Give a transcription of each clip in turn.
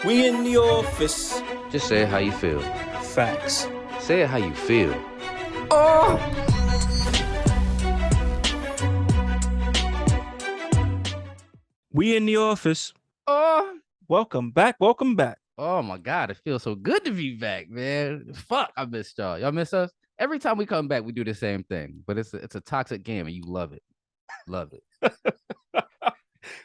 We in the office. Just say it how you feel. Facts. Say it how you feel. Oh! We in the office. Oh, Welcome back. Welcome back. oh my God. It feels so good to be back, man. Fuck, I missed y'all. Y'all miss us? Every time we come back, we do the same thing. But it's a toxic game and you love it. Love it.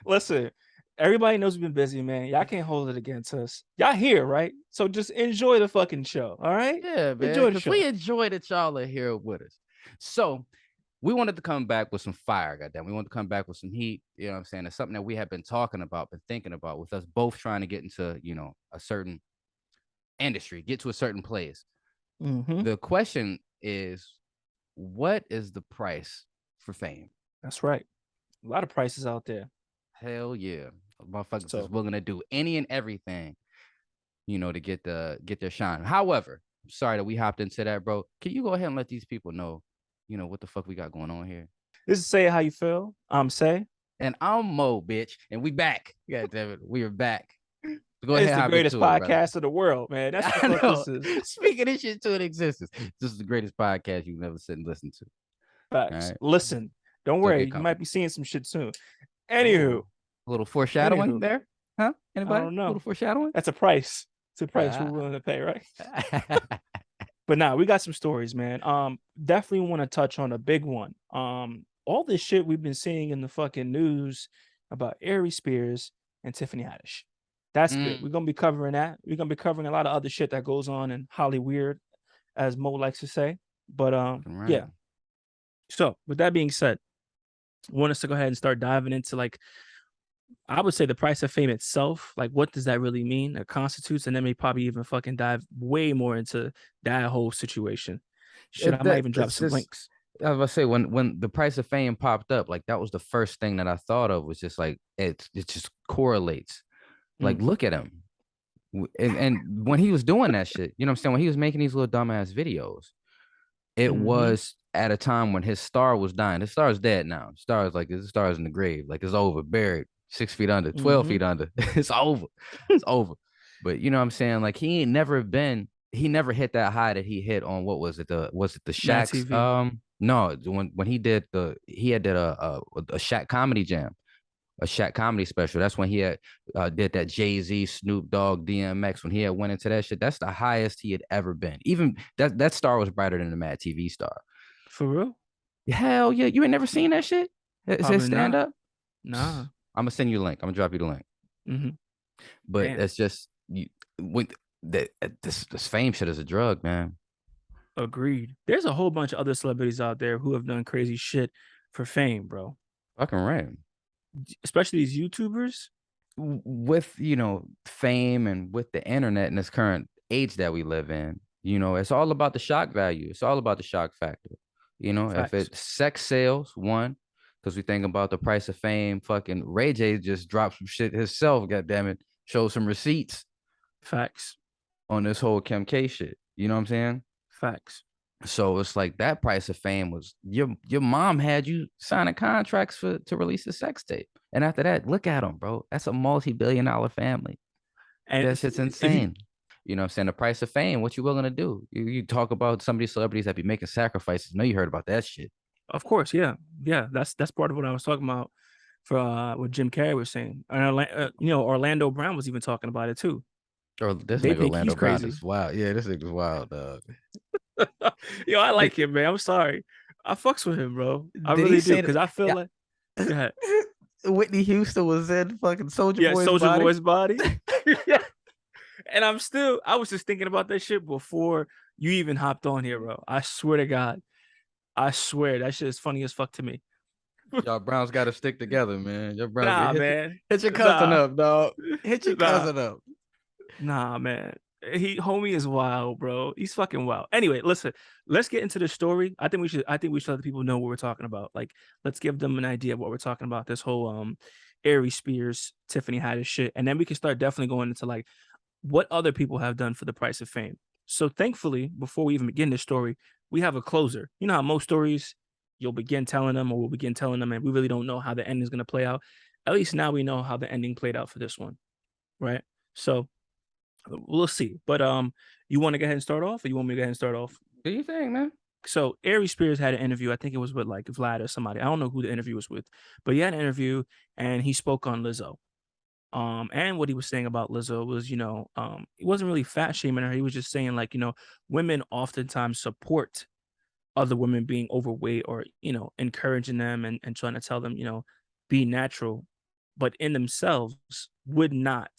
Listen, everybody knows we've been busy, man. Y'all can't hold it against us. Y'all here, right? So just enjoy the fucking show. All right? Yeah, man. Enjoy the Because show. we enjoy that y'all are here with us. So we wanted to come back with some fire, goddamn. We wanted to come back with some heat. You know what I'm saying? It's something that we have been talking about, been thinking about, with us both trying to get into, a certain industry, get to a certain place. Mm-hmm. The question is, what is the price for fame? That's right. A lot of prices out there. Hell yeah. Motherfuckers So- is willing to do any and everything, to get their shine. However, I'm sorry that we hopped into that, bro. Can you go ahead and let these people know, what the fuck we got going on here? This is Say It How You Feel. I'm Say. And I'm Mo, bitch, and we back. God damn it, we are back. Go It's ahead, the hop greatest into it, brother. podcast of the world, man. That's I what know. this is. Speaking this shit to an existence. This is the greatest podcast you've ever sit and listen to. Facts. Right. Listen, don't So worry. get You might be seeing some shit soon. Ooh, Anywho, a little foreshadowing Anywho. there, huh? I Anybody? don't A know. little foreshadowing. That's a price. It's a price Ah. we're willing to pay, right? But nah, we got some stories, man. Definitely want to touch on a big one. All this shit we've been seeing in the fucking news about Ari Spears and Tiffany Haddish. That's good. We're gonna be covering that. We're gonna be covering a lot of other shit that goes on in Hollyweird, as Mo likes to say. But Right. yeah. So with that being said, I want us to go ahead and start diving into, like, I would say the price of fame itself. Like, what does that really mean? It constitutes, and then we probably even fucking dive way more into that whole situation. Shit, I might even drop some links. I was about to say, when the price of fame popped up, like that was the first thing that I thought of, was just like it just correlates. Like, look at him. And when he was doing that shit, you know what I'm saying? When he was making these little dumbass videos, it was at a time when his star was dying. His star is dead now. His star is in the grave. Like, it's over, buried 6 feet under, 12 feet under. It's over. It's over. But you know what I'm saying? Like, he never hit that high that he hit on, what was it? The Mad Shaq's TV. no, when he did a Shaq comedy jam, a Shaq comedy special. That's when he had did that Jay-Z, Snoop Dogg, DMX. When he had went into that shit, that's the highest he had ever been. Even that star was brighter than the Mad TV star. For real? Hell yeah, you ain't never seen that shit? It says stand up. Nah. I'm gonna send you a link. I'm gonna drop you the link. But Damn. that's just this fame shit is a drug, man. Agreed. There's a whole bunch of other celebrities out there who have done crazy shit for fame, bro. Fucking right. Especially these YouTubers. With fame and with the internet in this current age that we live in, it's all about the shock value. It's all about the shock factor. Facts. If it's sex sales, one, because we think about the price of fame. Fucking Ray J just dropped some shit himself. God damn it, show some receipts. Facts. On this whole Kim K shit. You know what I'm saying? Facts. So it's like that price of fame was your mom had you signing contracts to release a sex tape. And after that, look at them, bro. That's a multi-billion-dollar family. And that shit's insane. You know what I'm saying? The price of fame, what you willing to do? You talk about some of these celebrities that be making sacrifices. I know you heard about that shit. Of course, yeah. Yeah, that's part of what I was talking about for what Jim Carrey was saying. And Orlando Brown was even talking about it too. Or this They nigga think Orlando he's Brown crazy. is wild. Yeah, this nigga's wild, dog. Yo, I like him, man. I'm sorry. I fucks with him, bro. I Did he really say do, because I feel Yeah. like go ahead. Whitney Houston was in fucking Soulja Boy's Soulja body. Boy's body. Yeah. And I was just thinking about that shit before you even hopped on here, bro. I swear to God. I swear that shit is funny as fuck to me. Y'all Browns got to stick together, man. Your Browns, Nah, man. hit your cousin Nah. up, dog. Hit your cousin up. Nah, man. Homie is wild, bro. He's fucking wild. Anyway, listen, let's get into the story. I think we should let the people know what we're talking about. Like, let's give them an idea of what we're talking about. This whole Ari Spears, Tiffany Haddish shit. And then we can start definitely going into like what other people have done for the price of fame. So thankfully, before we even begin this story, we have a closer. You know how most stories you'll begin telling them, or we'll begin telling them, and we really don't know how the ending is going to play out. At least now we know how the ending played out for this one. Right. So We'll see. But you want to go ahead and start off, or you want me to go ahead and start off? Do you think, man? So Ari Spears had an interview. I think it was with like Vlad or somebody. I don't know who the interview was with, but he had an interview and he spoke on Lizzo. And what he was saying about Lizzo was, he wasn't really fat shaming her. He was just saying like, women oftentimes support other women being overweight or, encouraging them and trying to tell them, be natural, but in themselves would not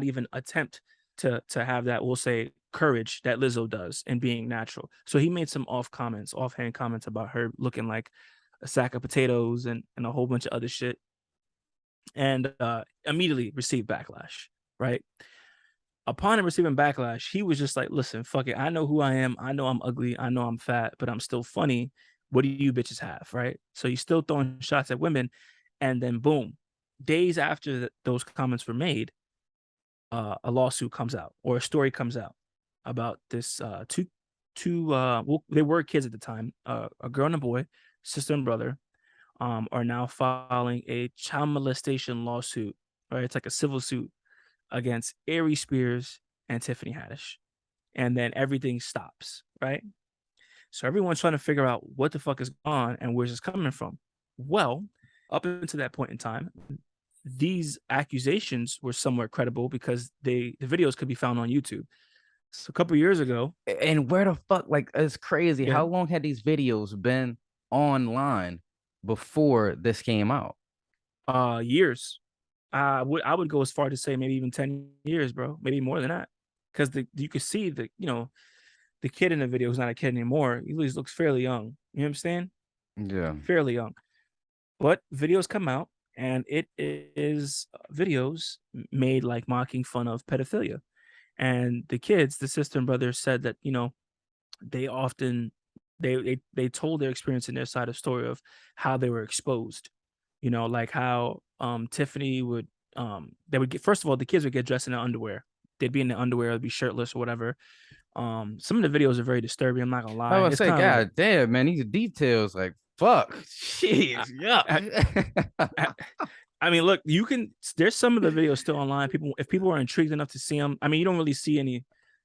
even attempt to have that, we'll say, courage that Lizzo does in being natural. So he made some offhand comments about her looking like a sack of potatoes and a whole bunch of other shit, and immediately received backlash, right? Upon him receiving backlash, he was just like, listen, fuck it. I know who I am. I know I'm ugly. I know I'm fat, but I'm still funny. What do you bitches have? Right. So he's still throwing shots at women. And then boom, days after those comments were made, a lawsuit comes out or a story comes out about this well, they were kids at the time, a girl and a boy, sister and brother, are now filing a child molestation lawsuit. Right. It's like a civil suit against Ari Spears and Tiffany Haddish. And then everything stops, right? So everyone's trying to figure out what the fuck is going on and where's this coming from. Well, up until that point in time, these accusations were somewhat credible because the videos could be found on YouTube. So a couple years ago, And where the fuck, like, it's crazy. yeah, How long had these videos been online before this came out? years. I would go as far to say maybe even 10 years, bro. Maybe more than that. Because you could see the kid in the video is not a kid anymore. He looks fairly young. You understand? Yeah. Fairly young. But videos come out and it is videos made like mocking fun of pedophilia. And the kids, the sister and brother said that, they often they told their experience in their side of story of how they were exposed. Like how Tiffany would they would get, first of all, the kids would get dressed in their underwear. They'd be in the underwear, they'd be shirtless or whatever. Some of the videos are very disturbing. I'm not gonna I lie. was It's say, kind of like God damn, man, these details, like, fuck, I, jeez, I, yuck. I, I mean, look, you can. There's some of the videos still online. If people are intrigued enough to see them, I mean, you don't really see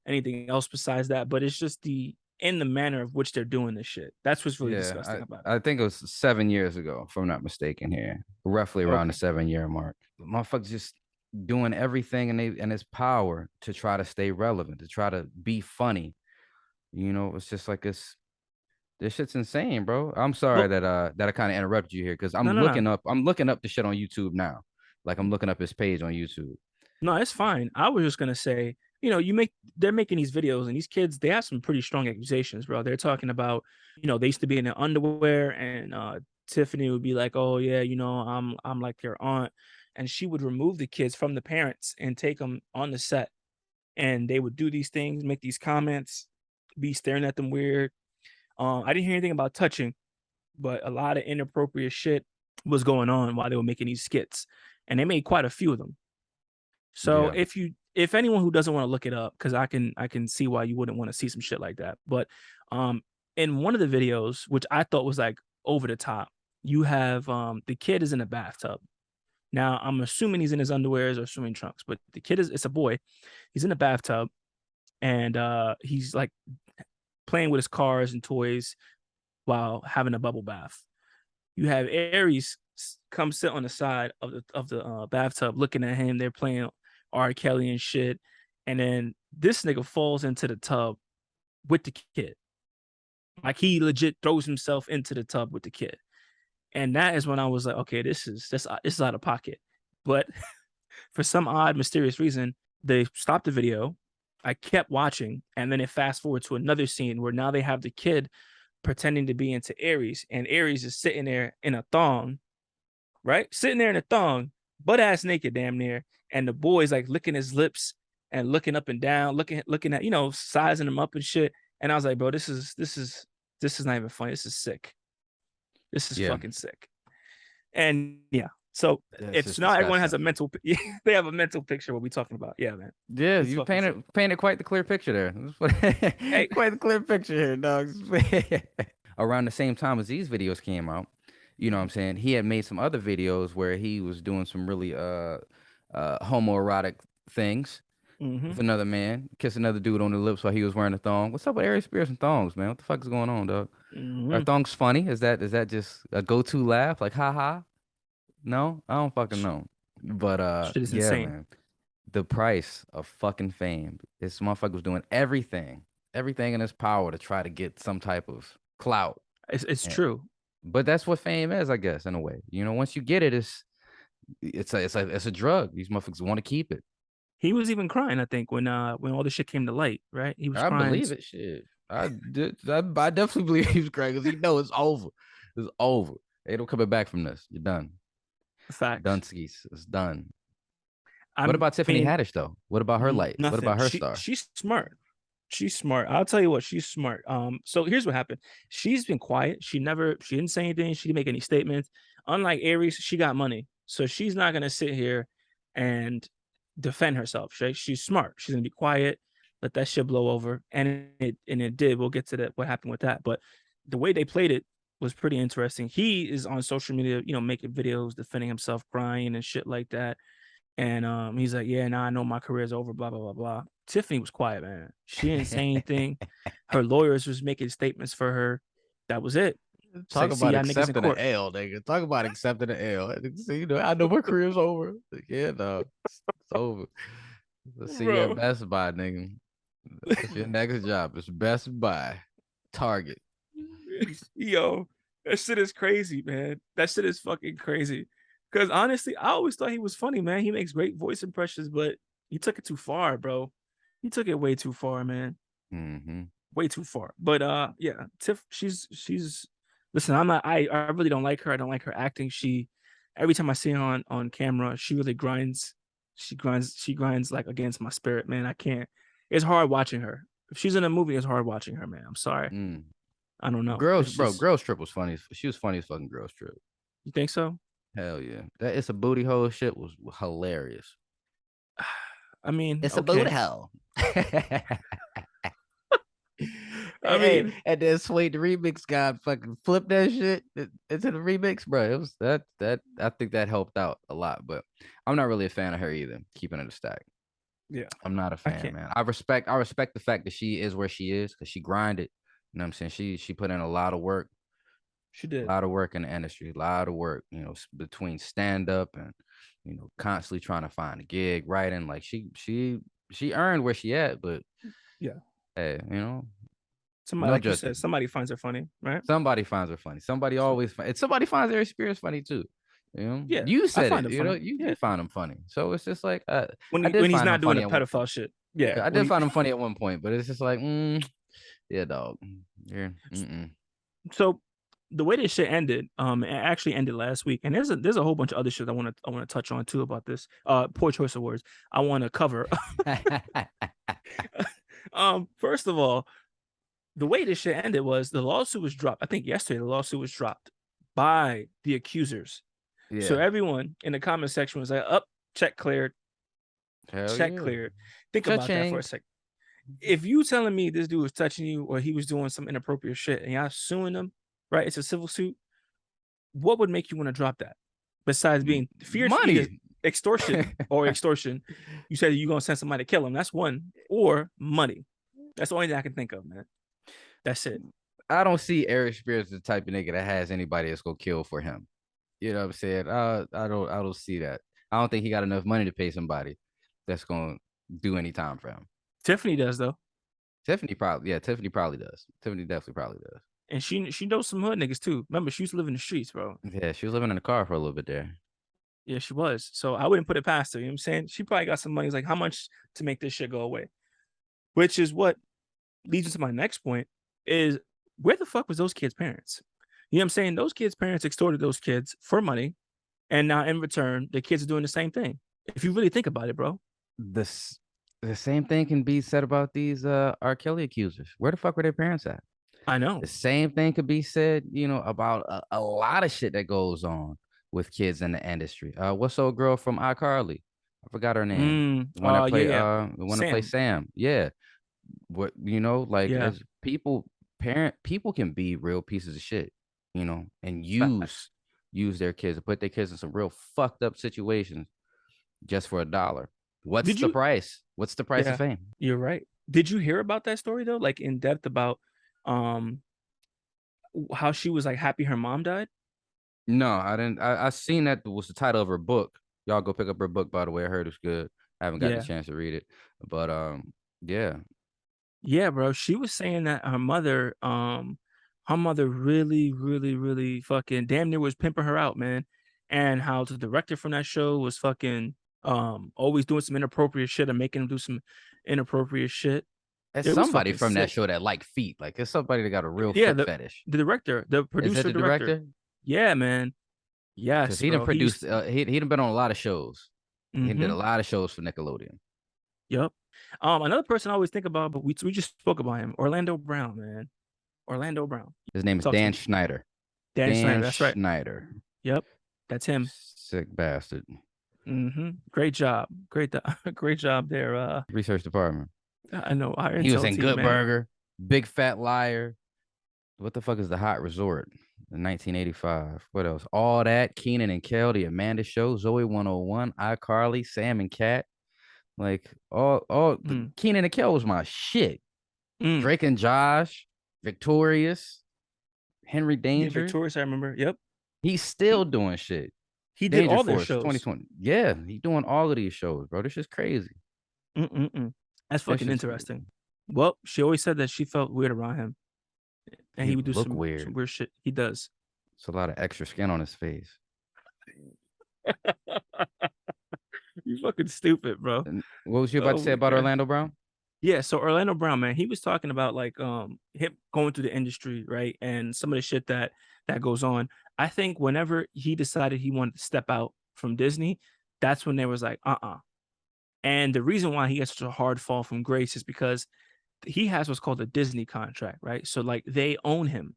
anything else besides that. But it's just the in the manner of which they're doing this shit. That's what's really disgusting Yeah, about it. I think it was 7 years ago, if I'm not mistaken here, roughly around the Okay. 7 year mark. Motherfuckers just doing everything in its power to try to stay relevant, to try to be funny. It's just like this shit's insane, bro. I'm sorry Well, that I kind of interrupted you here because no, no, no. I'm looking up the shit on YouTube now. Like I'm looking up his page on YouTube. No, it's fine. I was just gonna say, they're making these videos and these kids, they have some pretty strong accusations, bro. They're talking about, they used to be in their underwear and Tiffany would be like, "Oh yeah, I'm like your aunt." And she would remove the kids from the parents and take them on the set. And they would do these things, make these comments, be staring at them weird. I didn't hear anything about touching, but a lot of inappropriate shit was going on while they were making these skits. And they made quite a few of them. So Yeah, if anyone who doesn't want to look it up, because I can see why you wouldn't want to see some shit like that. But um in one of the videos, which I thought was like over the top, you have the kid is in a bathtub. Now I'm assuming he's in his underwears or swimming trunks, but the kid is it's a boy. He's in a bathtub and he's like playing with his cars and toys while having a bubble bath. You have Aries come sit on the side of the bathtub looking at him. They're playing R. Kelly and shit. And then this nigga falls into the tub with the kid. Like he legit throws himself into the tub with the kid. And that is when I was like, okay, this is out of pocket. But for some odd, mysterious reason, they stopped the video. I kept watching, and then it fast forward to another scene where now they have the kid pretending to be into Aries, and Aries is sitting there in a thong, right? Sitting there in a thong, butt ass naked, damn near, and the boy's like licking his lips and looking up and down, looking at sizing him up and shit. And I was like, bro, this is not even funny. This is sick. This is yeah. fucking sick. And yeah, so That's it's just now everyone has disgusting. a mental, they have a mental picture of what we're talking about. Yeah, man, Yeah, it's you fucking sick. painted quite the clear picture there. Hey, Quite the clear picture here, dogs. Around the same time as these videos came out, you know what I'm saying? He had made some other videos where he was doing some really homoerotic things. Hmm. with another man, kiss another dude on the lips while he was wearing a thong. What's up with Aries Spears and thongs, man? What the fuck is going on, dog? Are Hmm. thongs funny? Is that just a go-to laugh? Like, ha ha? No, I don't fucking know. But Shit is yeah, insane. man. The price of fucking fame. This motherfucker was doing everything in his power to try to get some type of clout. It's And, true. but that's what fame is, I guess, in a way. Once you get it, it's a drug. These motherfuckers want to keep it. He was even crying, I think, when all this shit came to light, right? He was I crying. believe it. Shit, I did. I definitely believe he was crying because he know it's over. It's over. Ain't no coming back from this. You're done. Facts. Done skis. It's done. I What about Tiffany mean, Haddish though? What about her light? What nothing. about her star? She's smart. She's smart. I'll tell you what, she's smart. So here's what happened. She's been quiet. She didn't say anything. She didn't make any statements. Unlike Aries, she got money. So she's not gonna sit here and defend herself. She's smart. She's gonna be quiet, let that shit blow over. And it did. We'll get to that what happened with that. But the way they played it was pretty interesting. He is on social media, making videos defending himself, crying and shit like that. And he's like, "Yeah, now I know my career's over." Blah blah blah blah. Tiffany was quiet, man. She didn't say anything. Her lawyers was making statements for her. That was it. It's Talk like, see about y'all niggas in accepting an court, L, nigga. Talk about accepting an L. So, I know my career's over. Yeah, no, it's over. Let's see you at bro. Best Buy, nigga. That's your next job. It's Best Buy, Target. Yo, that shit is crazy, man. That shit is fucking crazy. Because honestly, I always thought he was funny, man. He makes great voice impressions, but he took it too far, bro. He took it way too far, man. Mm-hmm. Way too far. But yeah, Tiff, she's listen, I really don't like her. I don't like her acting. She every time I see her on camera, she really grinds. She grinds like against my spirit, man. I can't. It's hard watching her. If she's in a movie, it's hard watching her, man. I'm sorry. Mm. I don't know. Girls, It's bro, just Girls Trip was funny. She was funny as fucking Girls Trip. you think so? Hell yeah. That It's a Booty Hole shit was hilarious. I mean, It's a booty okay. hole. I Hey, mean, and then Sweet the remix guy fucking flipped that shit into the remix, bro. It was that I think that helped out a lot, but I'm not really a fan of her either. Keeping it a stack. yeah, I'm not a I fan, can't. man. I respect the fact that she is where she is because she grinded. You know what I'm saying? She put in a lot of work, She a did. lot of work in the industry, a lot of work, between stand up and constantly trying to find a gig, writing. Like she earned where she at, but Yeah. hey, Somebody no like you said, judgment. somebody finds her funny, right? Somebody finds her funny. Somebody So always somebody finds Aries Spears funny too. yeah, You I said find it. her funny. You Yeah. find him funny. So it's just like When I he did when he's find him not doing funny the at one pedophile point. shit. Yeah. Yeah, I When did he find him funny at one point, but it's just like, yeah, dog. Yeah, so the way this shit ended, it actually ended last week, and there's a whole bunch of other shit I want to touch on too about this. Poor choice of words. I want to cover. First of all, the way this shit ended was the lawsuit was dropped. I think yesterday the lawsuit was dropped by the accusers. So yeah. everyone in the comment section was like, "Up, check cleared, Hell check yeah. cleared." Think about that for a Cha-ching. second. If you telling me this dude was touching you or he was doing some inappropriate shit and y'all suing him, right? It's a civil suit. What would make you want to drop that? Besides being feared for either Money. extortion, you said you're gonna send somebody to kill him. That's one, or money. That's the only thing I can think of, man. That's it. I don't see Eric Spears as the type of nigga that has anybody that's gonna kill for him. You know what I'm saying? I don't see that. I don't think he got enough money to pay somebody that's gonna do any time for him. Tiffany does though, Tiffany probably does. Tiffany definitely probably does. and she knows some hood niggas too. Remember, she used to live in the streets, bro. Yeah, she was living in a car for a little bit there. Yeah, she was. So I wouldn't put it past her. You know what I'm saying? She probably got some money. It's like, how much to make this shit go away? Which is what leads into my next point is where the fuck was those kids' parents? You know what I'm saying? Those kids' parents extorted those kids for money, and now in return, the kids are doing the same thing. If you really think about it, bro. This the same thing can be said about these R. Kelly accusers. Where the fuck were their parents at? I know. The same thing could be said, about a lot of shit that goes on with kids in the industry. What's old girl from iCarly? I forgot her name. The one that Yeah, play yeah. the one that play Sam. Sam. Yeah. What like Yeah. as people can be real pieces of shit, and use Facts. use their kids to put their kids in some real fucked up situations just for $1. What's Did the you price? What's the price of Yeah, fame? you're right. Did you hear about that story though? Like in depth about um how she was like happy her mom died? No, I didn't. I seen that was the title of her book. Y'all go pick up her book, by the way. I heard it's good. I haven't got the Yeah. chance to read it, but yeah, Yeah, bro. She was saying that her mother really, really, really fucking damn near was pimping her out, man. And how the director from that show was fucking always doing some inappropriate shit and making him do some inappropriate shit. it's It was somebody fucking from that sick. show that like feet. Like it's somebody that got a real Yeah, foot fetish. the director, the Is that producer the director. director? Yeah, man. Because Yes, he done bro. He used produced. He done been on a lot of shows. He did a mm-hmm. lot of shows for Nickelodeon. Yep. Another person I always think about, but we just spoke about him, Orlando Brown, man. Orlando Brown. His name is Talk to Dan me. Schneider. Dan Snyder. Dan That's right. Schneider. Yep. That's him. Sick bastard. Great job. Great, great job there. Research department. I know our He was intel in team, Good man. Burger, Big Fat Liar. What the fuck is the Hot Resort? In 1985. What else? All that. Keenan and Kel, The Amanda Show, Zoe 101, iCarly, Sam and Cat. Like Mm, Keenan and Kel was my shit. mm. Drake and Josh, Victorious, Henry Yeah, Danger. Victorious. I remember. Yep. He's He still doing shit. he did Danger all their Force shows. 2020. Yeah, he doing all of these shows, bro. This is crazy. Mm-mm-mm. That's This fucking is crazy. interesting. Well, she always said that she felt weird around him, and He he would do look some weird. weird shit. He does. It's a lot of extra skin on his face. You fucking stupid, bro. And what was you about to Oh say my about god. Orlando Brown? Yeah, so Orlando Brown, man, he was talking about like him going through the industry, right? And some of the shit that goes on. I think whenever he decided he wanted to step out from Disney, that's when they was like, uh-uh. And the reason why he had such a hard fall from grace is because he has what's called a Disney contract, right? So like they own him.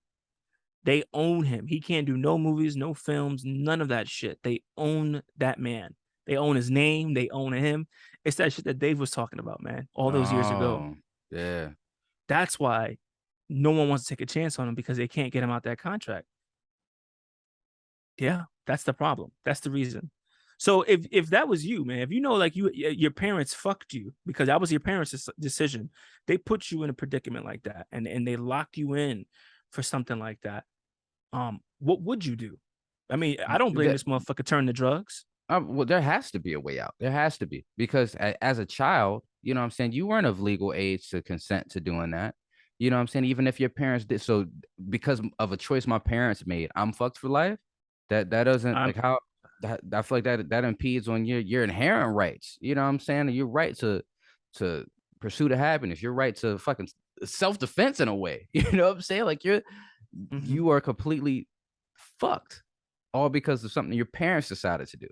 They own him. He can't do no movies, no films, none of that shit. They own that man. They own his name. They own him. It's that shit that Dave was talking about, man, all those years ago. Oh, yeah. That's why no one wants to take a chance on him because they can't get him out that contract. Yeah, that's the problem. That's the reason. So if that was you, man, if you know like your parents fucked you because that was your parents' decision, they put you in a predicament like that and they locked you in for something like that. What would you do? I mean, I don't blame That this motherfucker turning to drugs. well, there has to be a way out. There has to be because as a child, you know what I'm saying, you weren't of legal age to consent to doing that. You know what I'm saying? Even if your parents did so because of a choice my parents made, I'm fucked for life. That doesn't I'm like how that I feel like that impedes on your inherent rights. You know what I'm saying? Your right to pursue the happiness, your right to fucking self-defense in a way. You know what I'm saying? Like mhm. you are completely fucked all because of something your parents decided to do.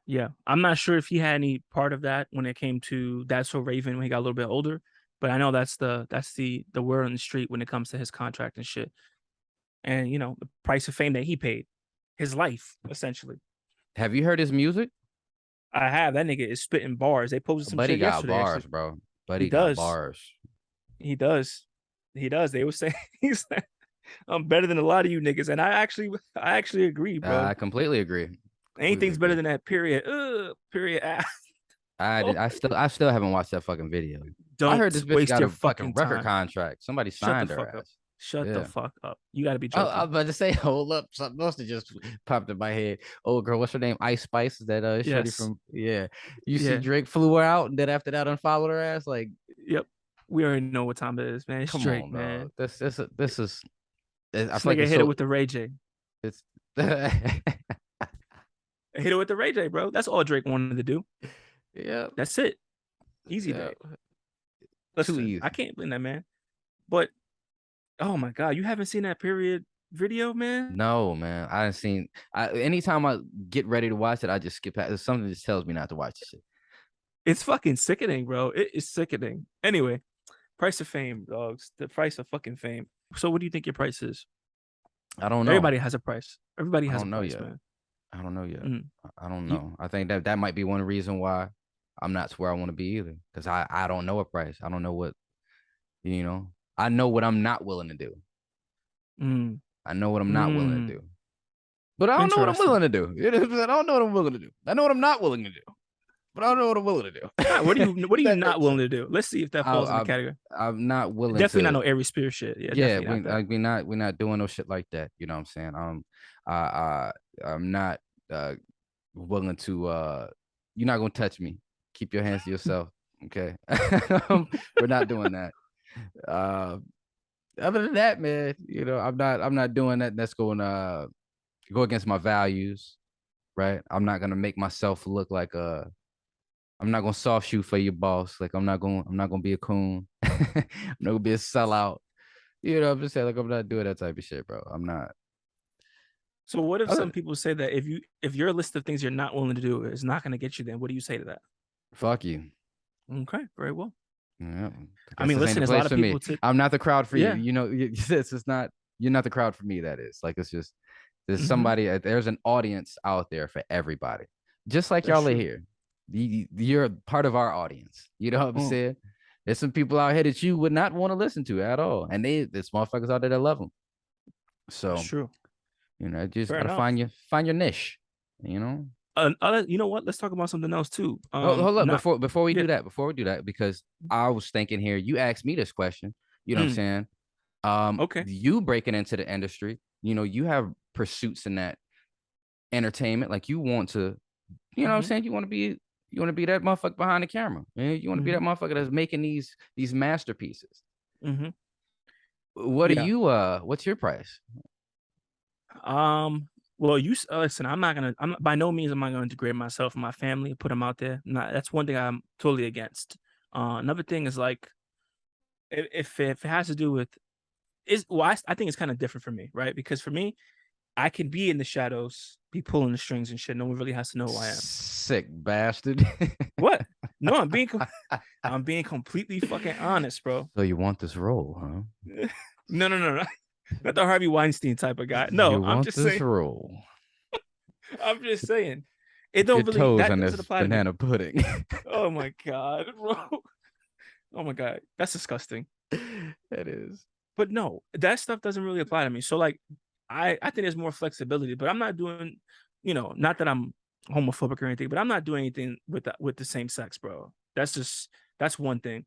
Yeah, I'm not sure if he had any part of that when it came to That's So Raven when he got a little bit older, but I know that's the word on the street when it comes to his contract and shit. And the price of fame that he paid, his life essentially. Have you heard his music? I have that nigga is spitting bars. They posted some Buddy shit got yesterday. bars, Actually, bro. he Buddy got does. bars. He does. He does. They were saying he's like, I'm better than a lot of you niggas, and I actually agree, bro. I completely agree. Completely Anything's better agree. than that. Period. Period. Oh, I still haven't watched that fucking video. I heard this don't bitch waste got your a fucking fucking record time. contract. Somebody Shut the signed her fuck up. ass. Shut the Yeah. fuck up. You got to be I joking. was about to say, hold up, something else that just popped in my head. Oh, girl, what's her name? Ice Spice. Is that shorty Yes. from? Yeah. You see, Yeah. Drake flew her out, and then after that, unfollowed her ass. Like, Yep. We already know what time it is, man. It's come Drake, on, man. dog. This is. I This feel like nigga it's hit it so. with the Ray J. It's. Hit it with the Ray J, bro. That's all Drake wanted to do. Yeah. That's it. Easy Yeah. day. Too Listen, I easy. can't blame that man. But oh my god, you haven't seen that period video, man? No, man. I didn't seen. Anytime I get ready to watch it, I just skip past. Something just tells me not to watch the shit. It's fucking sickening, bro. It is sickening. Anyway, price of fame, dogs. The price of fucking fame. So what do you think your price is? I don't know. Everybody has a price. Everybody I has a don't know price, yet. man. I don't know yet. Mm. I don't You know. I think that might be one reason why I'm not to where I want to be either. Because I don't know a price. I don't know what you know. I know what I'm not willing to do. mm, I know what I'm not willing to mm. do. But I don't know what I'm Interesting. willing to do. You know what I'm saying? I don't know what I'm willing to do. I know what I'm not willing to do. but I don't know what I'm willing to do. All right, what are If you that not makes willing sense. to do? Let's see if that I, falls in the I'm category. I'm not willing Definitely not to. no Aries Spears shit. Yeah, Yeah, definitely not that. we're not doing no shit like that. You know what I'm saying? I, I I'm not uh willing to. You're not gonna touch me. Keep your hands to yourself. Okay. We're not doing that. Uh, Other than that, man, I'm not doing that. That's going to go against my values, right? I'm not gonna make myself look like a. I'm not gonna soft shoe for your boss. Like I'm not gonna be a coon. I'm not gonna be a sellout. I'm just saying, like, I'm not doing that type of shit, bro. I'm not. So what if some Other, people say that if your list of things you're not willing to do is not going to get you, then what do you say to that? Fuck you. Okay, very well. Yeah, I I guess mean, this ain't listen, the there's a lot place of for me. people to I'm not the crowd for you. yeah. This is not. You're not the crowd for me. That is like it's just there's Hmm. somebody. There's an audience out there for everybody. Just like That's y'all are true. here. You're part of our audience. You know what I'm Mm, saying? There's some people out here that you would not want to listen to at all, and there's motherfuckers out there that love them. that's So true. just Fair gotta enough. find your niche. You know. You know what? Let's talk about something else too. Hold up Not yeah. before we do that, because I was thinking here, you asked me this question. You know what I'm Mm, saying? okay. You breaking into the industry, you have pursuits in that entertainment. Like you want to, you know what I'm Hmm. saying? You want to be that motherfucker behind the camera. You want to be that Hmm. motherfucker that's making these masterpieces. Hmm. What are Yeah. you what's your price? Um. Well, listen. I'm not gonna. I'm by no means am I going to degrade myself and my family. Put them out there. Not. That's one thing I'm totally against. Another thing is like if it has to do with is well, I think it's kind of different for me, right? Because for me, I can be in the shadows, be pulling the strings and shit. No one really has to know who I am. Sick bastard. What? No, I'm being completely fucking honest, bro. So you want this role, huh? No, no, no, no. Not the Harvey Weinstein type of guy. No, You want this role. I'm just saying. It Dip your don't really toes that on doesn't this apply to me. banana pudding. Oh my god, bro. Oh my god. That's disgusting. It is. But no, that stuff doesn't really apply to me. So like I think there's more flexibility, but I'm not doing, not that I'm homophobic or anything, but I'm not doing anything with the same sex, bro. That's one thing.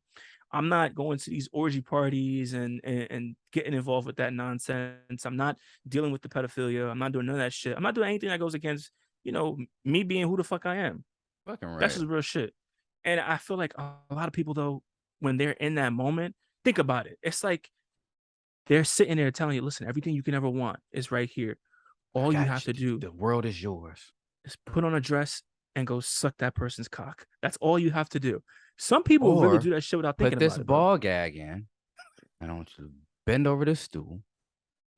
I'm not going to these orgy parties and getting involved with that nonsense. I'm not dealing with the pedophilia. I'm not doing none of that shit. I'm not doing anything that goes against, me being who the fuck I am. Fucking That's right. just real shit. And I feel like a lot of people though, when they're in that moment, think about it. It's like they're sitting there telling you, listen, everything you can ever want is right here. I All you have got to you. do The world is yours. is put on a dress and go suck that person's cock. That's all you have to do. Some people really Or do that shit without put thinking this about it, bro. ball gag in, and I want you to bend over this stool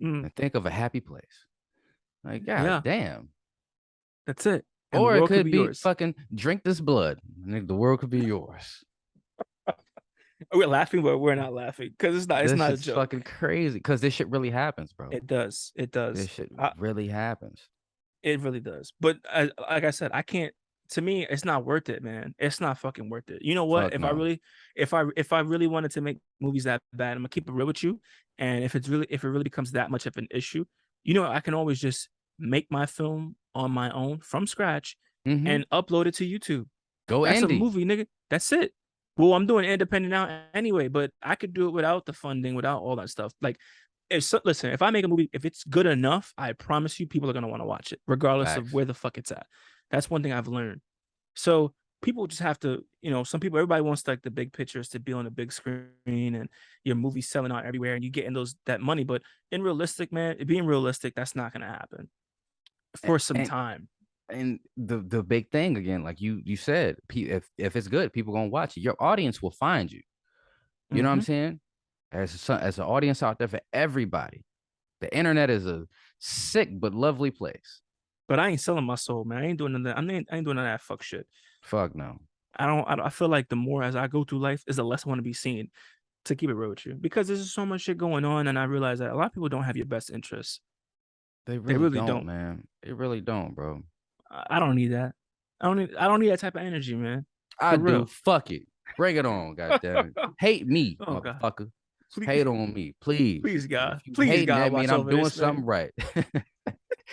Mm, and think of a happy place. Like, god yeah, damn. that's it. And the Or it world could could be be yours. fucking drink this blood. And the world could be yours. We're laughing, but we're not laughing because it's This not a shit's joke. fucking crazy. Because this shit really happens, bro. It does. It This does. shit I, really happens. It really does. But like I said, I can't. To me, it's not worth it, man. It's not fucking worth it. You know what? Fuck no. If I really wanted to make movies that bad, I'm gonna keep it real with you. And if it really becomes that much of an issue, I can always just make my film on my own from scratch Mm-hmm. and upload it to YouTube. Go That's a indie. movie, nigga. That's it. Well, I'm doing independent now anyway, but I could do it without the funding, without all that stuff. Like, listen, if I make a movie, if it's good enough, I promise you, people are gonna want to watch it, regardless of Facts. where the fuck it's at. That's one thing I've learned. So people just have to, some people, everybody wants like the big pictures to be on the big screen and your movie selling out everywhere and you getting that money. But in realistic, man, being realistic, that's not gonna happen for some And time. the big thing again, like you said, if it's good, people gonna watch it. Your audience will find you. You know what I'm Hmm. saying? As an audience out there for everybody. The internet is a sick but lovely place. But I ain't selling my soul, man. I ain't doing none of that. I ain't doing none of that fuck shit. Fuck no. I feel like the more as I go through life, is the less I want to be seen. To keep it real with you, because there's so much shit going on, and I realize that a lot of people don't have your best interests. They They really really don't, don't. man. They really don't, bro. I don't need that. I don't need that type of energy, man. I For do. real. Fuck it. Bring it on, goddamn it. Hate me, Oh god. motherfucker. Please, Hate on me, please. please, If God. you Please, hating God, at me watch and I'm over doing this, man. something right.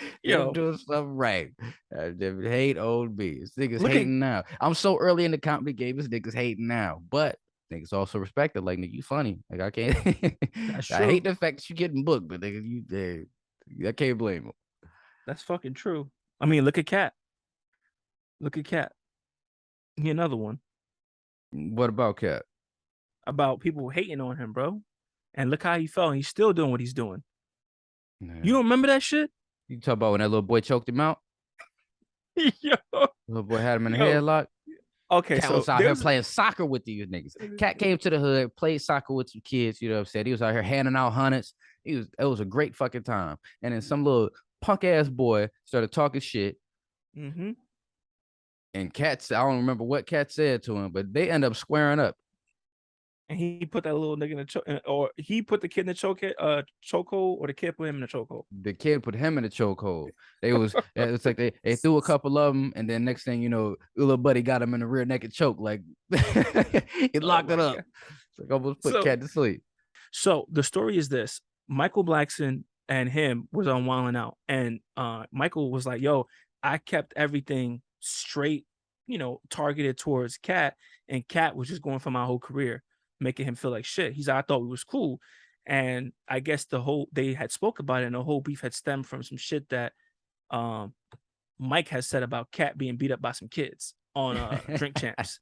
Them Yo, doing something right. Them hate old me. This niggas look at hating now. I'm so early in the comedy game. This niggas hating now, but niggas also respect it. Like nigga, you funny. Like I can't. that's I hate true. the fact that you getting booked, but nigga, I can't blame him. That's fucking true. I mean, look at Cat. Look at Cat. He another one What about Cap? about people hating on him, bro. And look how he felt. And he's still doing what he's doing. You Yeah. don't remember that shit? You talk about when that little boy choked him out? Yo, Little boy had him in a yo. headlock. Okay, Cat so was out here there's playing soccer with these niggas. Cat came to the hood, played soccer with some kids. You know what I'm saying? He was out here handing out hundreds. It was a great fucking time. And then some little punk ass boy started talking shit. mm-hmm. And Cat, I don't remember what Cat said to him, but they end up squaring up. And he put that little nigga in the choke, or he put the kid in the chokehold, or the kid put him in the chokehold. The kid put him in a chokehold. It's like they threw a couple of them, and then next thing you know, little buddy got him in the rear naked choke. Like he Oh locked it my up. god. It's like almost put So Cat to sleep. so the story is this: Michael Blackson and him was on Wildin' Out, and Michael was like, "Yo, I kept everything straight, targeted towards Cat, and Cat was just going for my whole career, making him feel like shit." He's like, "I thought we was cool," and I guess they had spoke about it, and the whole beef had stemmed from some shit that um Mike has said about Cat being beat up by some kids on Drink Champs.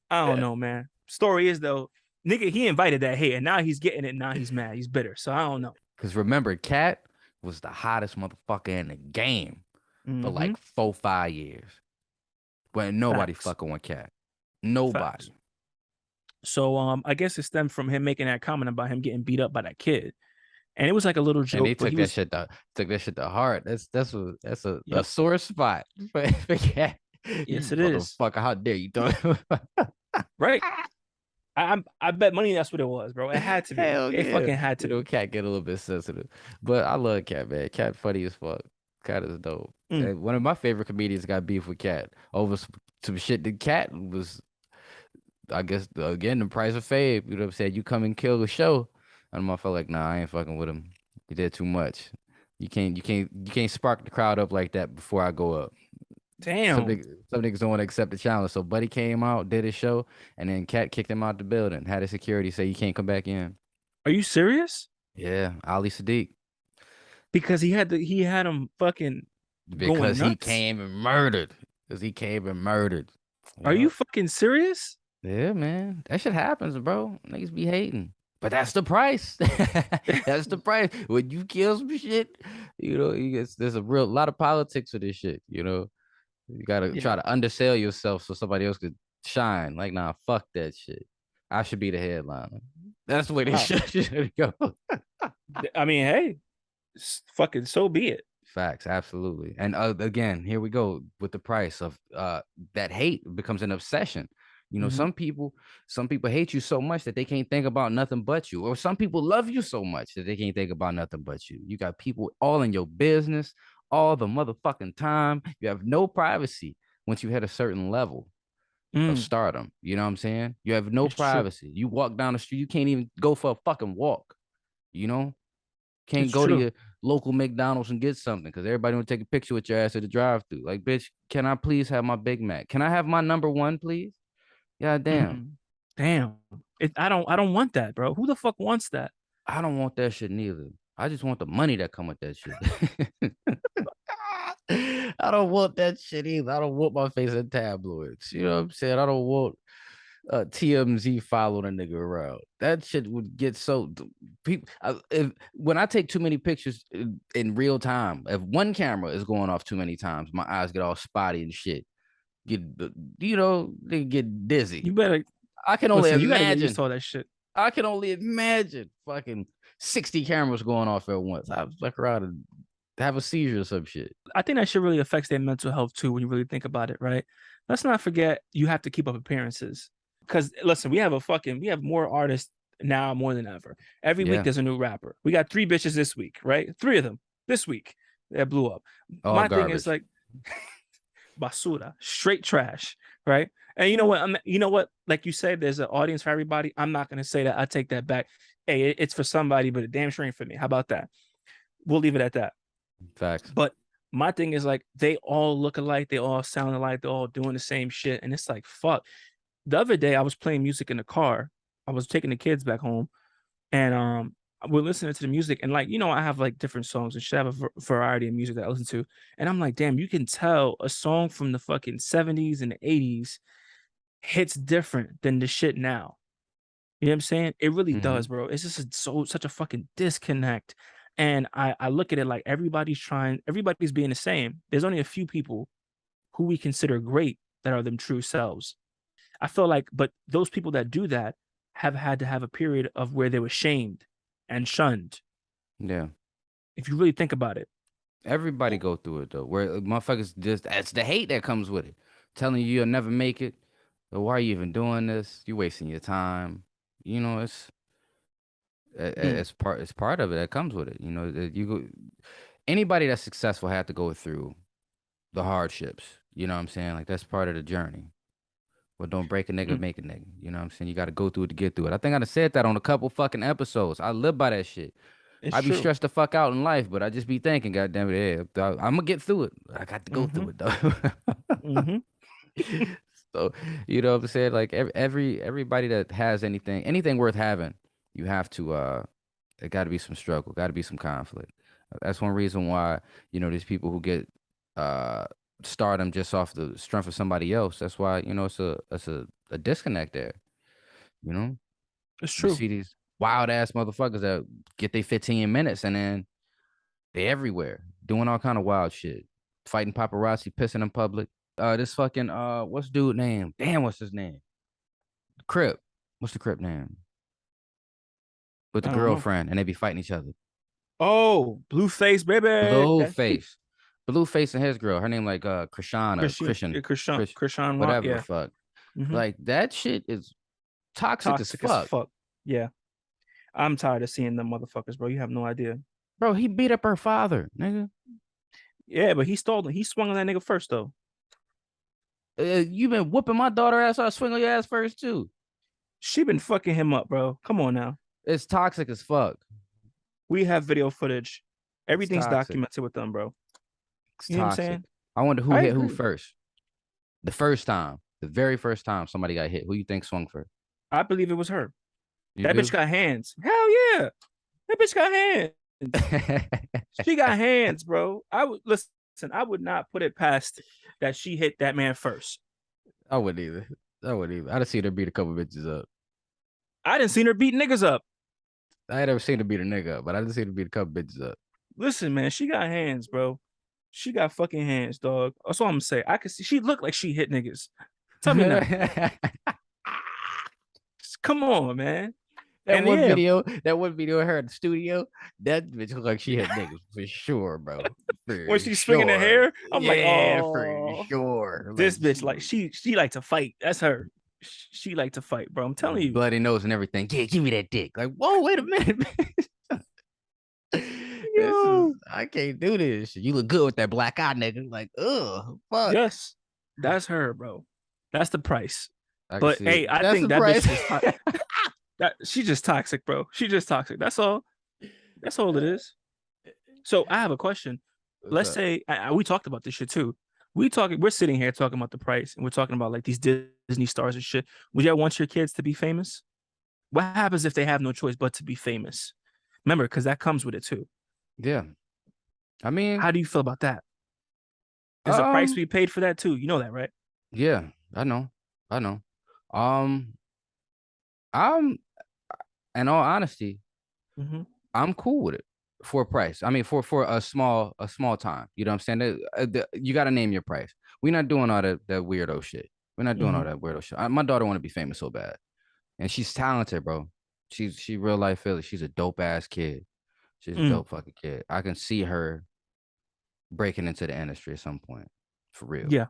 I don't know, man. Story is though, nigga, he invited that hate, and now he's getting it. Now he's mad. He's bitter. So I don't know. Because remember, Cat was the hottest motherfucker in the game for Mm-hmm. like 4, 5 years. When nobody Facts. fucking with Cat. Nobody. Facts. So I guess it stemmed from him making that comment about him getting beat up by that kid, and it was like a little And they joke, but he was took that shit to heart. That's a yep. sore spot for Cat. Yes, You it is. motherfucker, how dare you talk? Right. I bet money that's what it was, bro. It had to be. Hell It yeah. fucking had You to know, be. Cat get a little bit sensitive. But I love Cat, man. Cat funny as fuck. Cat is dope. Mm. And one of my favorite comedians got beef with Cat over some shit. The Cat was, I guess, again, the price of fame. You know what I'm saying? You come and kill the show. And I felt like, nah, I ain't fucking with him. He did too much. You can't spark the crowd up like that before I go up. Damn. Some niggas don't want to accept the challenge. So Buddy came out, did his show, and then Cat kicked him out the building. Had his security say you can't come back in. Are you serious? Yeah, Ali Sadiq. Because he had him fucking going Because he nuts. came and murdered. Because he came and murdered. Are you Yeah. fucking serious? Yeah, man. That shit happens, bro. Niggas be hating. But that's the price. That's the price. When you kill some shit, there's a real lot of politics for this shit. You gotta try Yeah. to undersell yourself so somebody else could shine. Like, nah, fuck that shit. I should be the headliner. That's the way this Wow. shit should go. I mean, hey, fucking so be it. Facts, absolutely. And again, here we go with the price of that hate becomes an obsession. Hmm. Some people hate you so much that they can't think about nothing but you, or some people love you so much that they can't think about nothing but you. You got people all in your business all the motherfucking time. You have no privacy once you hit a certain level of Mm, stardom. You know what I'm saying? You have no it's true. privacy. You walk down the street, you can't even go for a fucking walk. You know, can't It's go to true. your local McDonald's and get something because everybody want to take a picture with your ass at the drive-through. Like, bitch, can I please have my Big Mac? Can I have my number one, please? Yeah, damn. Mm. Damn. I don't want that, bro. Who the fuck wants that? I don't want that shit neither. I just want the money that come with that shit. I don't want that shit either. I don't want my face in tabloids. You know what I'm saying? I don't want TMZ following a nigga around. That shit would get so people. When I take too many pictures in real time, if one camera is going off too many times, my eyes get all spotty and shit. Get they get dizzy. You better I can only listen. You got to get used imagine. to all that shit. I can only imagine fucking 60 cameras going off at once. I was like around and have a seizure or some shit. I think that shit really affects their mental health too when you really think about it, right? Let's not forget you have to keep up appearances. Because listen, we have more artists now more than ever. Every week Yeah, there's a new rapper. We got three bitches this week, right? Three of them this week that blew up. all My thing is garbage. like basura, straight trash, right? And you know what? Like you said, there's an audience for everybody. I'm not gonna say that. I take that back. Hey, it's for somebody, but it damn sure ain't for me. How about that? We'll leave it at that. Facts. But my thing is like they all look alike, they all sound alike, they're all doing the same shit, and it's like fuck. The other day I was playing music in the car. I was taking the kids back home, and we're listening to the music, and like I have like different songs and should have a variety of music that I listen to, and I'm like, damn, you can tell a song from the fucking 70s and the 80s hits different than the shit now. You know what I'm saying? It really Mm-hmm. does, bro. It's just such a fucking disconnect. And I look at it like everybody's being the same. There's only a few people who we consider great that are them true selves. I feel like, but those people that do that have had to have a period of where they were shamed and shunned. Yeah. If you really think about it. Everybody go through it though. Where motherfuckers just that's the hate that comes with it. Telling you you'll never make it. Or why are you even doing this? You wasting your time. You know, Mm, it's part of it that comes with it. You know, that you go anybody that's successful had to go through the hardships. You know what I'm saying? Like that's part of the journey. But don't break a nigga, mm, make a nigga. You know what I'm saying? You got to go through it to get through it. I think I done said that on a couple fucking episodes. I live by that shit. it's I be true. stressed the fuck out in life, but I just be thinking, God damn it, yeah, I'm gonna get through it. I got to go Mm-hmm. through it though. Mm-hmm. So you know what I'm saying? Like everybody that has anything worth having, you have to it got to be some struggle, got to be some conflict. That's one reason why these people who get uh stardom just off the strength of somebody else. That's why it's a disconnect there. You know, It's you true. see these wild ass motherfuckers that get their 15 minutes and then they everywhere doing all kind of wild shit, fighting paparazzi, pissing in public. This fucking what's dude name? Damn, what's his name? Crip. What's the Crip name? With the I don't know. girlfriend, and they be fighting each other. Oh, Blueface, baby. That he Blueface, Blueface and his girl. Her name like Christian, Christian, Krishan, Chris, Krishan Rock. whatever the Yeah. fuck. Mm-hmm. Like that shit is toxic as Toxic as fuck, fuck. Yeah. I'm tired of seeing them motherfuckers, bro. You have no idea. bro. He beat up her father, nigga. Yeah, but he stole it. He swung on that nigga first though. You been whooping my daughter ass. I swing on your ass first too. She been fucking him up, bro. Come on now. It's toxic as fuck. We have video footage. It's Everything's toxic. documented with them, bro. It's You know what I'm toxic. saying? I wonder who I hit who agree. first. The first time, the very first time somebody got hit. Who you think swung first? I believe it was her. You That bitch do? got hands. Hell yeah. That bitch got hands. She got hands, bro. I would listen. I would not put it past that she hit that man first. I wouldn't either. I wouldn't either. I'd have seen her beat a couple bitches up. I didn't seen her beat niggas up. I had never seen her beat a nigga up, but I didn't see her beat a couple bitches up. Listen, man, she got hands, bro. She got fucking hands, dog. That's all I'm gonna say. I could see she looked like she hit niggas. Tell me now. Come on, man. And yeah, That one video of her in the studio, that bitch looked like she hit niggas for sure, bro. For when she's swinging her sure. hair, I'm like, Yeah, for oh, sure. Like this bitch, like she like to fight. That's her. She like to fight, bro. I'm telling you. bloody nose and everything. Yeah, give me that dick. Like, whoa, wait a minute, man. This is Yo. I can't do this. You look good with that black eye, nigga. Like, fuck. Yes, that's her, bro. That's the price. I can But see it. hey, I That's think the that bitch price. just that she's just toxic, bro. She's just toxic. That's all. That's all it is. So I have a question. What's Let's up? say we talked about this shit too. We're sitting here talking about the price, and we're talking about like these Disney stars and shit. Would you ever want your kids to be famous? What happens if they have no choice but to be famous? Remember, because that comes with it too. Yeah. I mean, How do you feel about that? There's a price to um, be paid for that too. You know that, right? yeah, I know. I know. Um, I'm in all honesty, Mm-hmm. I'm cool with it for a price. I mean, for a small time. You know what I'm saying? You got to name your price. We're not doing all that weirdo shit. We're not doing Mm-hmm. all that weirdo shit. My daughter want to be famous so bad, and she's talented, bro. She real life Philly. She's a dope ass kid. She's a Mm. dope fucking kid. I can see her breaking into the industry at some point, for real. Yeah,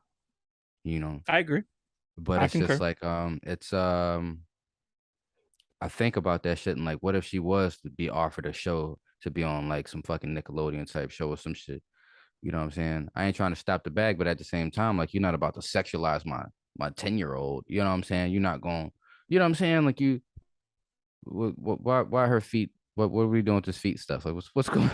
You know, I agree. but I it's just concur. like I think about that shit and like, what if she was to be offered a show to be on like some fucking Nickelodeon type show or some shit? You know what I'm saying? I ain't trying to stop the bag, but at the same time, like you're not about to sexualize my 10-year-old. You know what I'm saying? You're not going. You know what I'm saying? Like why her feet? What are we doing with this feet stuff? Like, what's going?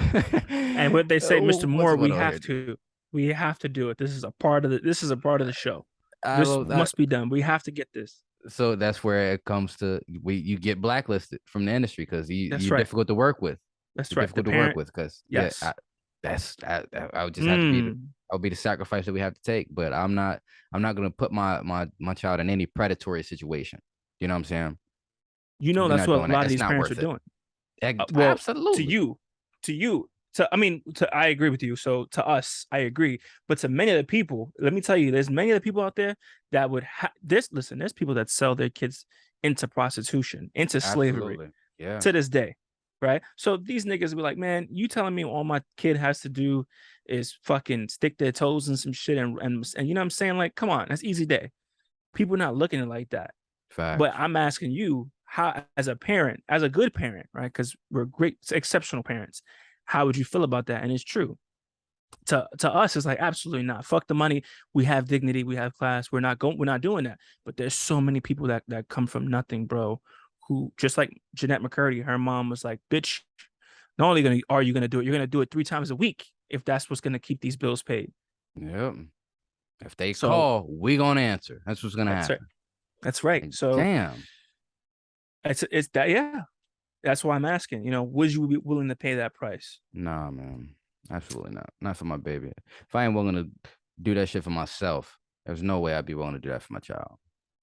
And what they say, Mr. What's Moore, going on here, dude? we have to do it. This is a part of this is a part of the show. I This don't. must be done. We have to get this. So that's where it comes to you get blacklisted from the industry because That's you're right. difficult to work with. That's You're right. The difficult to work parent, with because yeah, yes. I would just have to be Mm. I'll be the sacrifice that we have to take. But I'm not gonna put my child in any predatory situation. You know what I'm saying? You know, We're that's not what a doing that. lot of It's these not parents are worth it. doing. Well, to Absolutely. you, to you, to I mean, to I agree with you. So to us, I agree. But to many of the people, let me tell you, there's many of the people out there that would this. Listen, there's people that sell their kids into prostitution, into slavery Absolutely. Yeah. to this day, right? So these niggas be like, man, you telling me all my kid has to do is fucking stick their toes in some shit and you know what I'm saying? Like, come on, that's easy day. People not looking at it like that. But Facts. I'm asking you, how, as a parent, as a good parent, right? Because we're great, exceptional parents. How would you feel about that? And it's true. To us, it's like absolutely not. Fuck the money. We have dignity. We have class. We're not going. We're not doing that. But there's so many people that come from nothing, bro. Who just like Jeanette McCurdy, her mom was like, "Bitch, not only are you gonna do it, you're gonna do it 3 times a week if that's what's gonna keep these bills paid." Yep. If they So call, we gonna answer. That's what's gonna that's right. happen. That's right. Like, So damn. it's that yeah. That's why I'm asking. You know, would you be willing to pay that price? Nah, man. Absolutely not. Not for my baby. If I ain't willing to do that shit for myself, there's no way I'd be willing to do that for my child.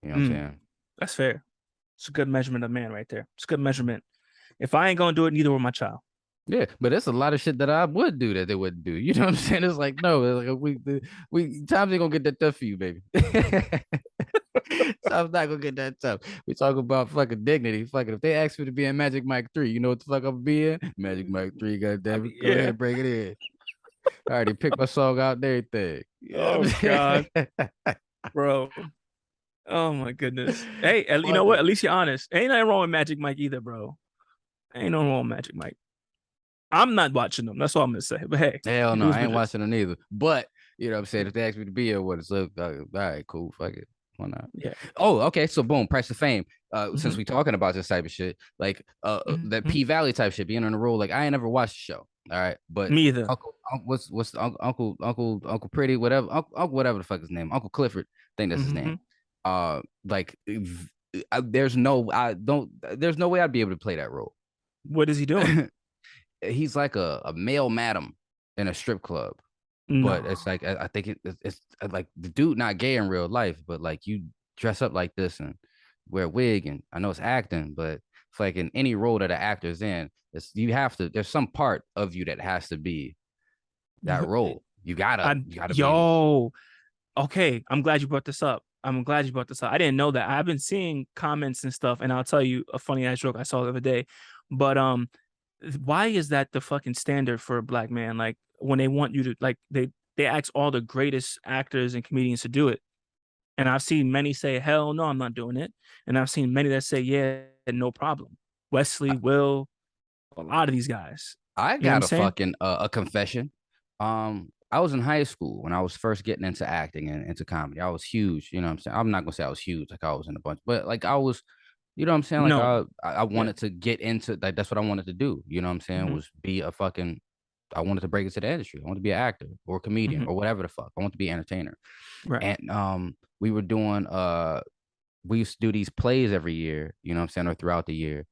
You know what I'm Mm, saying? that's fair. It's a good measurement of man right there. It's a good measurement. If I ain't gonna do it, neither will my child. Yeah, but there's a lot of shit that I would do that they wouldn't do. You know what I'm saying? It's like no, it's like we times ain't gonna get that tough for you, baby. So I'm not gonna get that tough. We talk about fucking dignity. Fucking if they ask me to be in Magic Mike 3, you know what the fuck I'm being? Magic Mike 3, I goddamn mean, it. Go yeah. ahead, break it in. I already picked my song out and everything. You know Oh what God, I'm saying? bro. Oh my goodness. Hey, you know Fuck what? it. At least you're honest. Ain't nothing wrong with Magic Mike either, bro. Ain't nothing wrong with Magic Mike. I'm not watching them. That's all I'm gonna say. But hey, Hell it no, is I what ain't it is. watching them neither. But you know what I'm saying? Yeah, If they ask me to be here, what it's look, all right, cool, fuck it. Why not? yeah. Oh, okay. So boom, price of fame. Since Hmm. we talking about this type of shit, like that Hmm. P Valley type shit, being on the road, like I ain't never watched the show. All right, but Me either. what's Uncle Pretty, whatever, Uncle whatever the fuck his name, Uncle Clifford, I think that's his name. Hmm. Like there's no way I'd be able to play that role. What is he doing? He's like a male madam in a strip club, but No. it's like I think it's like the dude not gay in real life, but like you dress up like this and wear a wig, and I know it's acting, but it's like in any role that an actor's in, it's you have to. There's some part of you that has to be that role. You gotta be. Yo, okay, I'm glad you brought this up. I'm glad you brought this up. I didn't know that. I've been seeing comments and stuff, and I'll tell you a funny ass joke I saw the other day. But why is that the fucking standard for a black man? Like when they want you to like they ask all the greatest actors and comedians to do it. And I've seen many say, hell no, I'm not doing it. And I've seen many that say, yeah, no problem. Wesley, Will, a lot of these guys. I You know what I'm got a saying? fucking a confession. I was in high school when I was first getting into acting and into comedy. I was huge, you know what I'm saying? I'm not gonna say I was huge, like I was in a bunch, but like I was, you know what I'm saying? Like No. I Yeah. wanted to get into like that's what I wanted to do. You know what I'm saying? Hmm. Was be a fucking I wanted to break into the industry. I wanted to be an actor or a comedian Hmm. or whatever the fuck. I want to be an entertainer. Right. And we were doing we used to do these plays every year, you know what I'm saying, or throughout the year.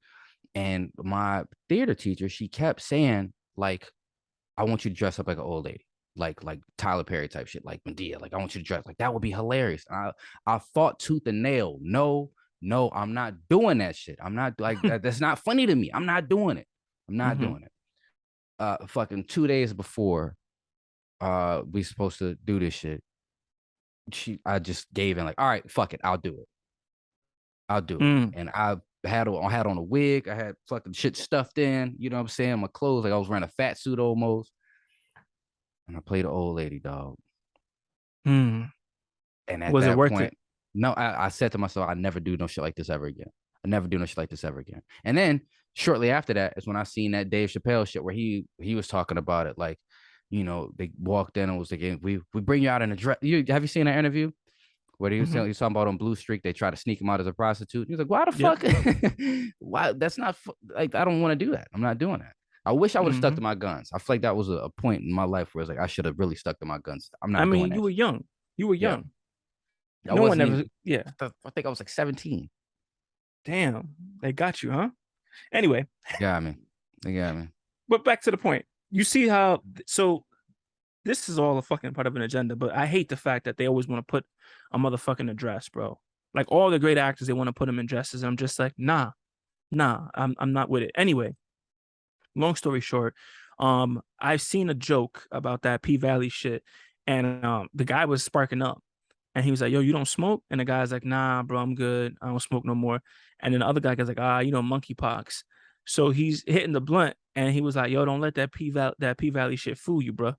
And my theater teacher, she kept saying, like, I want you to dress up like an old lady, like Tyler Perry type shit, like Medea. Like, I want you to dress like that would be hilarious. I fought tooth and nail. No, no, I'm not doing that shit. I'm not like that. That's not funny to me. I'm not doing it. I'm not Hmm. doing it. Fucking 2 days before we supposed to do this shit, I just gave in like, all right, fuck it, I'll do it. I'll do it. Mm. And I had on a wig. I had fucking shit stuffed in. You know what I'm saying? My clothes, like I was wearing a fat suit almost. And I played an old lady, dog. Mm. And at Was it that worth it? point, no, I said to myself, I never do no shit like this ever again. I never do no shit like this ever again. And then shortly after that is when I seen that Dave Chappelle shit where he was talking about it, like, you know, they walked in and was like, we bring you out in a dress. Have you seen that interview? where he was Mhm. telling you talking about on Blue Streak, they try to sneak him out as a prostitute. He was like, why the Yep. fuck? Why? That's not like, I don't want to do that. I'm not doing that. I wish I would have stuck to Mhm. my guns. I feel like that was a point in my life where it's like I should have really stuck to my guns. I'm I not doing mean, you that were shit. young. You were Yeah. young. I No one wasn't ever even, yeah. I think I was like 17. Damn. They got you, huh? Anyway, Yeah, I mean, yeah, I mean, but back to the point. You see how so this is all a fucking part of an agenda, but I hate the fact that they always want to put a motherfucking address, bro. Like all the great actors, they want to put them in dresses. And I'm just like, nah, nah, I'm not with it. Anyway, long story short, I've seen a joke about that P Valley shit, and the guy was sparking up, and he was like, "Yo, you don't smoke?" And the guy's like, "Nah, bro, I'm good. I don't smoke no more." And then the other guy goes like, "Ah, monkeypox." So he's hitting the blunt, and he was like, "Yo, don't let that P Valley shit fool you, bro.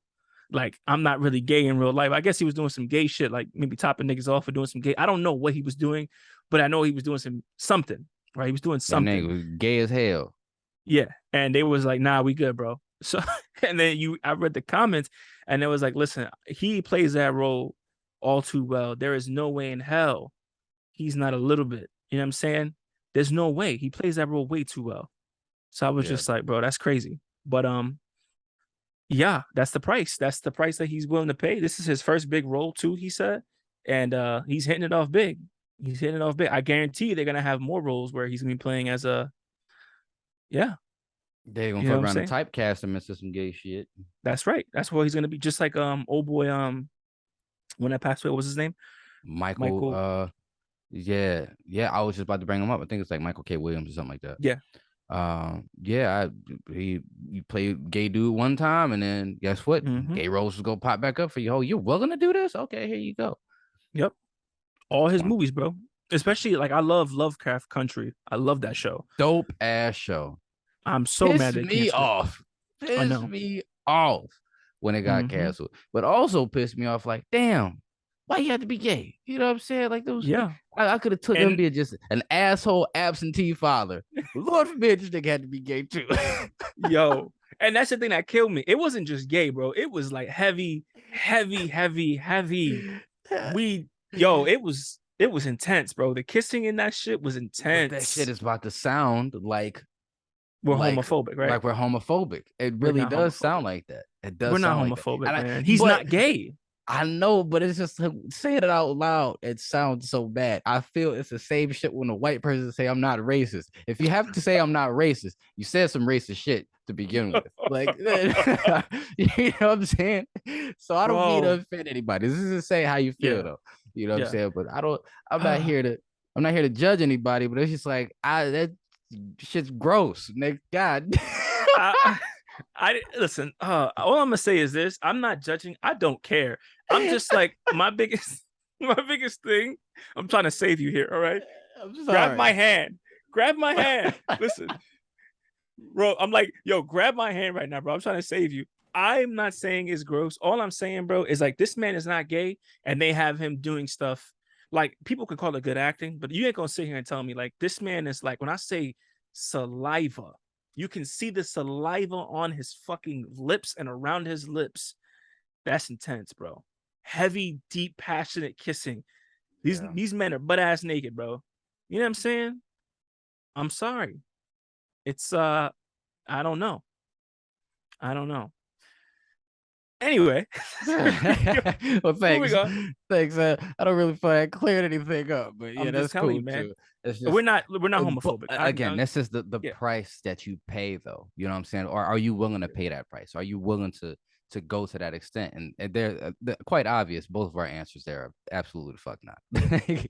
Like, I'm not really gay in real life." I guess he was doing some gay shit, like maybe topping niggas off or doing some gay. I don't know what he was doing, but I know he was doing something, right? He was doing that something. nigga was gay as hell. Yeah. And they was like, nah, we good, bro. So and then I read the comments and it was like, listen, he plays that role all too well. There is no way in hell he's not a little bit. You know what I'm saying? There's no way. He plays that role way too well. So I was Yeah, just like, bro, that's crazy. But yeah, that's the price. That's the price that he's willing to pay. This is his first big role too, he said. And he's hitting it off big. He's hitting it off big. I guarantee they're gonna have more roles where he's gonna be playing as a yeah, they gonna you know fuck what I'm around and saying? typecast him into some gay shit. That's right. That's what he's gonna be. Just like old boy when that passed away, what was his name? Michael, Michael. yeah, yeah. I was just about to bring him up. I think it's like Michael K. Williams or something like that. Yeah. Yeah, he played gay dude one time, and then guess what? Mm-hmm. Gay roles will go pop back up for you. Oh, you're willing to do this? Okay, here you go. Yep. All It's his one movies, bro. Especially like I love Lovecraft Country. I love that show. dope ass show. I'm so mad Pissed they me canceled it. off. I Pissed know. me off when it got Mm-hmm. canceled. But also pissed me off. Like, damn, why you had to be gay? You know what I'm saying? Like those, Yeah. I could have took him And being just an asshole absentee father. Lord forbid this nigga had to be gay too. yo, and that's the thing that killed me. It wasn't just gay, bro. It was like heavy, heavy, heavy, heavy. We it was intense, bro. The kissing in that shit was But that shit intense. is about to sound We're like homophobic, right? we're homophobic. It We're really not does homophobic. sound like that. It We're does not sound like that. homophobic, And man. He's but not gay. I know, but it's just saying it out loud. It sounds so bad. I feel it's the same shit when a white person say I'm not racist. If you have to say I'm not racist, you said some racist shit to begin with. Like, you know what I'm saying? So I don't mean to Bro. offend anybody. This isn't saying how you feel Yeah. though. You know what I'm Yeah. saying? But I'm not here to judge anybody, but it's just like that shit's gross. Nigga. God. I I listen, all I'm gonna say is this. I'm not judging. I don't care. I'm just like my biggest my biggest thing. I'm trying to save you here. All right. I'm Grab my sorry. hand. Grab my hand. Listen, bro. I'm like, yo, grab my hand right now, bro. I'm trying to save you. I'm not saying it's gross. All I'm saying, bro, is like this man is not gay, and they have him doing stuff like people could call it good acting, but you ain't gonna sit here and tell me like this man is like when I say saliva, you can see the saliva on his fucking lips and around his lips. That's intense, bro. Heavy, deep, passionate kissing. These Yeah. these men are butt ass naked, bro. You know what I'm saying? I'm sorry. It's I don't know. I don't know. Anyway, Well, moving thanks. on. Thanks. I don't really feel like I cleared anything up, but yeah, I'm just that's telling cool you, man. too. It's We're just, not we're not but homophobic. again, that's just the Yeah. price that you pay, though. You know what I'm saying? Or are you willing to pay that price? Are you willing to go to that extent? And they're quite obvious. Both of our answers there are absolutely the fuck not.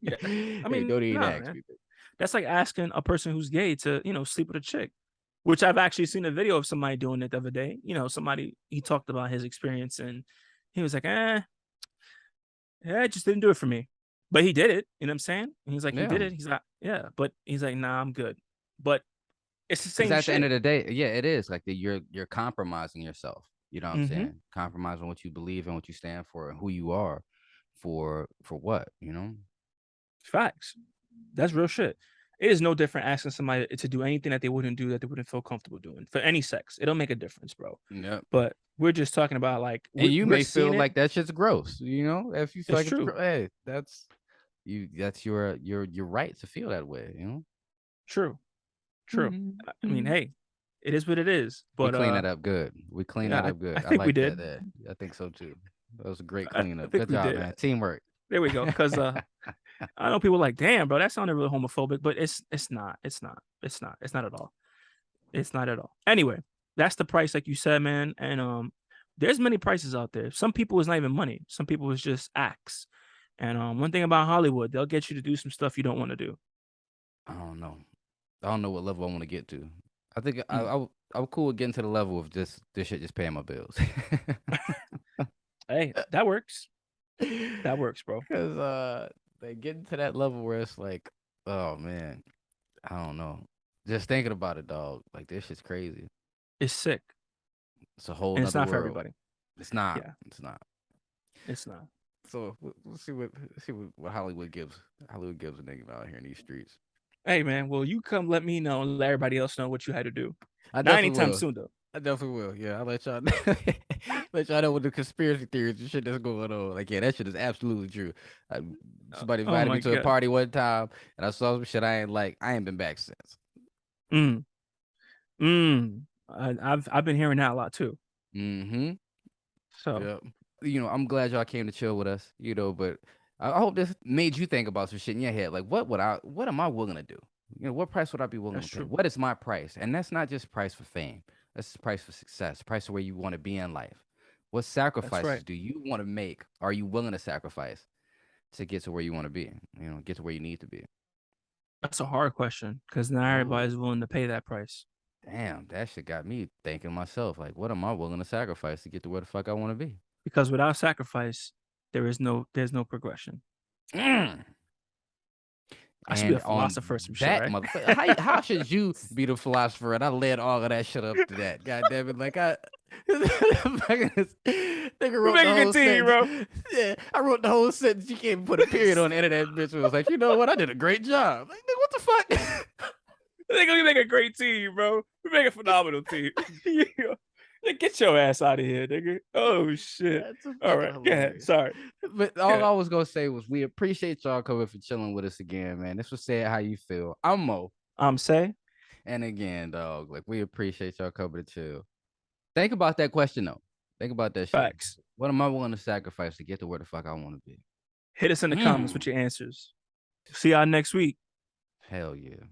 Yeah. I Hey, mean, don't even nah, ask man. me. That's like asking a person who's gay to, sleep with a chick, which I've actually seen a video of somebody doing it the other day. Somebody he talked about his experience and he was like, yeah, it just didn't do it for me. But he did it. You know what I'm saying? And he's like, he Yeah. did it. He's like, yeah, but he's like, nah, I'm good. But it's the Because same at the end shit. of the day, yeah, it is like you're compromising yourself. You know what I'm Mm-hmm. saying? Compromising what you believe and what you stand for and who you are for what, you know? Facts. That's real shit. It is no different asking somebody to do anything that they wouldn't do that they wouldn't feel comfortable doing for any sex. It don't make a difference, bro. Yeah. But we're just talking about like And you we're may seeing feel it. like that shit's gross, you know? If you feel It's like it's true. gross, hey, that's That's your right to feel that way, you know? True, true. I mean, Mhm. hey, it is what it is. We But clean that up good. We clean yeah, that up I good. I think we like did. that. I think so too. That was a great I cleanup. think Good we job, did. man. Teamwork. There we go. Because I know people like, damn, bro, that sounded really homophobic, but it's not. It's not. It's not. It's not at all. It's not at all. Anyway, that's the price, like you said, man. And there's many prices out there. Some people it's not even money. Some people it's just acts. And one thing about Hollywood, they'll get you to do some stuff you don't want to do. I don't know. I don't know what level I want to get to. I think Mm. I'm cool with getting to the level of just this shit just paying my bills. Hey, that works. That works, bro. Cause they getting to that level where it's like, oh man, I don't know. Just thinking about it, dog. Like this shit's crazy. It's sick, It's a whole and it's nother not for world. everybody. It's not. Yeah, It's not. it's not. So we'll see what Hollywood gives a nigga out here in these streets. Hey, man. Well, you come let me know and let everybody else know what you had to do. I Not definitely anytime will. soon, though. I definitely will. Yeah, I'll let y'all know. Let y'all know what the conspiracy theories and shit that's going on. Like, yeah, that shit is absolutely true. I, Somebody Oh invited me my to a god. party one time, and I saw some shit I ain't like. I ain't been back since. Mm, I've been hearing that a lot too. Mm-hmm. So Yeah. I'm glad y'all came to chill with us. But I hope this made you think about some shit in your head. Like, what am I willing to do? What price would I be willing that's to pay? true. What is my price? And that's not just price for fame. That's the price for success, price of where you want to be in life. What That's sacrifices right. do you want to make? Are you willing to sacrifice to get to where you want to be? Get to where you need to be. That's a hard question because not Ooh, everybody's willing to pay that price. damn, that shit got me thinking to myself, like, what am I willing to sacrifice to get to where the fuck I want to be? Because without sacrifice, there's no progression. Mm. I should be a And on philosopher or some shit, that right? motherfucker, how should you be the philosopher? And I led all of that shit up to that. God damn it. Like nigga We wrote the make a good whole team, sentence. bro. Yeah, I wrote the whole sentence. You can't even put a period on the end of that bitch. It was like, you know what? I did a great job. Like, nigga, what the fuck? I think we make a great team, bro. We make a phenomenal team. Yeah. Get your ass out of here, nigga. Oh shit. That's a All fucking right. Yeah. hilarious. Sorry. But all Yeah. I was gonna say was we appreciate y'all coming for chilling with us again, man. This was Say It How You Feel. I'm Mo. I'm say And again, dog, like we appreciate y'all coming to chill. Think about that question though. Think about that shit. facts. What am I willing to sacrifice to get to where the fuck I want to be? Hit us in the comments with Mm. your answers. See y'all next week. Hell yeah.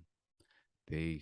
Peace.